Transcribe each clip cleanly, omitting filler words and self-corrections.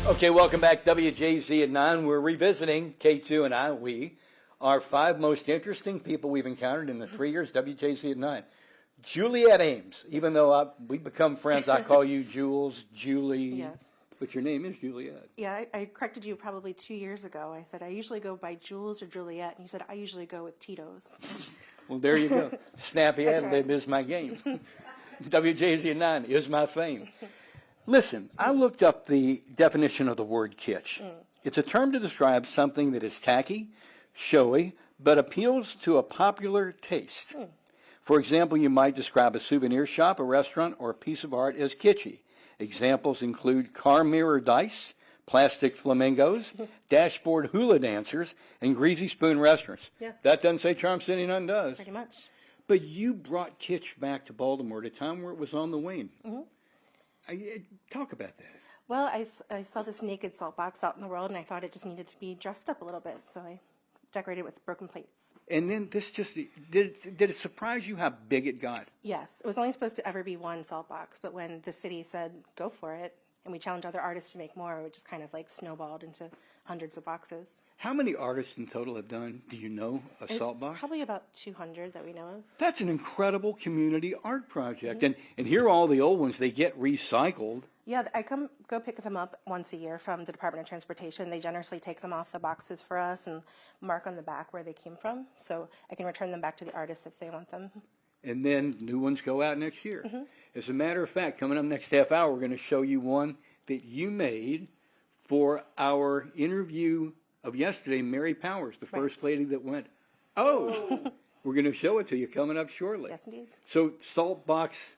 Okay, welcome back, WJZ at 9. We're revisiting, K2 and I, our 5 most interesting people we've encountered in the 3 years, WJZ at 9. Juliet Ames, even though we've become friends, I call you Jules, Julie. Yes. But your name is Juliet. Yeah, I corrected you probably 2 years ago. I said I usually go by Jules or Juliet, and you said I usually go with Tito's. Well, there you go. Snappy ad lib is my game. WJZ at 9 is my fame. Listen, I looked up the definition of the word kitsch. It's a term to describe something that is tacky, showy, but appeals to a popular taste. For example, you might describe a souvenir shop, a restaurant, or a piece of art as kitschy. Examples include car mirror dice, plastic flamingos, dashboard hula dancers, and greasy spoon restaurants. Yeah. That doesn't say Charm City, none does. Pretty much. But you brought kitsch back to Baltimore at a time where it was on the wane. Talk about that. Well, I saw this naked salt box out in the world, and I thought it just needed to be dressed up a little bit, so I decorated it with broken plates. And then this just, did it surprise you how big it got? Yes. It was only supposed to ever be one salt box, but when the city said, go for it, and we challenged other artists to make more, it just kind of like snowballed into hundreds of boxes. How many artists in total have done, do you know, a salt box? Probably about 200 that we know of. That's an incredible community art project. And here are all the old ones. They get recycled. Yeah, I go pick them up once a year from the Department of Transportation. They generously take them off the boxes for us and mark on the back where they came from, so I can return them back to the artists if they want them. And then new ones go out next year. As a matter of fact, coming up next half hour, we're going to show you one that you made for our interview of yesterday, Mary Powers, the first lady that went, we're going to show it to you coming up shortly. Yes, indeed. So salt box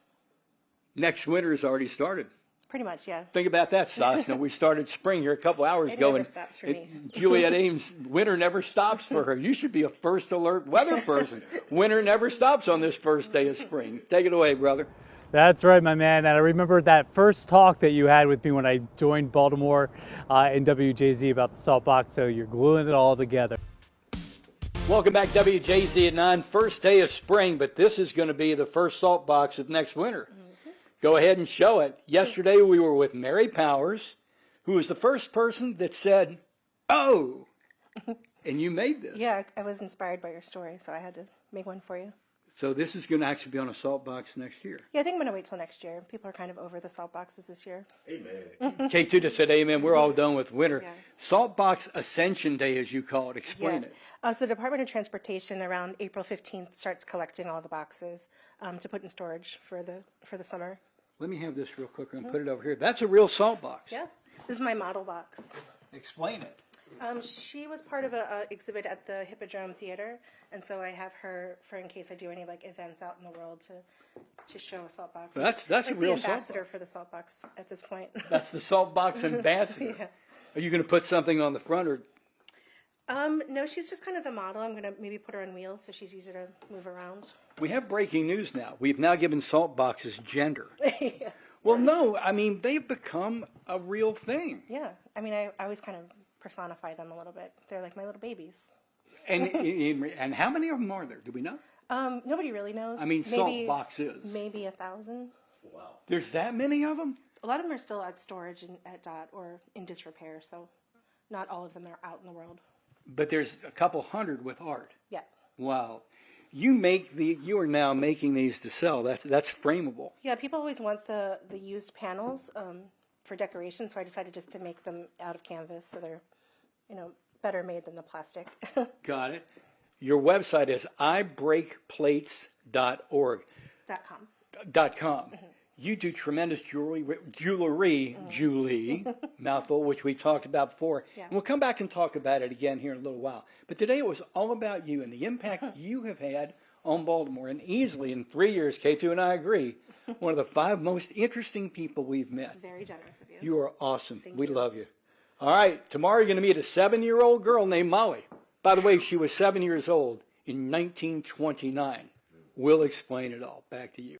next winter has already started. Pretty much, yeah. Think about that, Sasna. We started spring here a couple hours ago. It never and stops for me. Juliet Ames, winter never stops for her. You should be a first alert weather person. Winter never stops on this first day of spring. Take it away, brother. That's right, my man. And I remember that first talk that you had with me when I joined Baltimore in WJZ about the salt box, so you're gluing it all together. Welcome back, WJZ at 9. First day of spring, but this is going to be the first salt box of next winter. Go ahead and show it. Yesterday we were with Mary Powers, who was the first person that said, oh, and you made this. Yeah, I was inspired by your story, so I had to make one for you. So this is going to actually be on a salt box next year. Yeah, I think I'm going to wait till next year. People are kind of over the salt boxes this year. Amen. K2 just said amen. We're all done with winter. Yeah. Salt Box Ascension Day, as you call it. Explain it. So the Department of Transportation around April 15th starts collecting all the boxes to put in storage for the summer. Let me have this real quick and put it over here. That's a real salt box. Yeah. This is my model box. Explain it. She was part of an exhibit at the Hippodrome Theater, and so I have her for in case I do any like events out in the world to show a salt box. That's like a real the salt ambassador box. for the salt box at this point. That's the salt box ambassador. Yeah. Are you going to put something on the front or? No, she's just kind of the model. I'm going to maybe put her on wheels so she's easier to move around. We have breaking news now. We've now given salt boxes gender. Yeah. Well, no, I mean, they've become a real thing. Yeah. I mean, I always kind of personify them a little bit. They're like my little babies. And how many of them are there? Do we know? Nobody really knows. I mean, salt boxes. Maybe 1,000. Wow. There's that many of them? A lot of them are still at storage at DOT or in disrepair, so not all of them are out in the world. But there's a couple hundred with art. Yeah. Wow. You are now making these to sell. That's frameable. Yeah, people always want the used panels for decoration, so I decided just to make them out of canvas, so they're, better made than the plastic. Got it. Your website is ibreakplates.org. .com. You do tremendous jewelry, Julie, mouthful, which we talked about before. Yeah. And we'll come back and talk about it again here in a little while. But today it was all about you and the impact you have had on Baltimore. And easily in 3 years, K2 and I agree, one of the 5 most interesting people we've met. Very generous of you. You are awesome. Thank We you. love you. All right, tomorrow you're going to meet a 7-year-old girl named Molly. By the way, she was 7 years old in 1929. We'll explain it all. Back to you.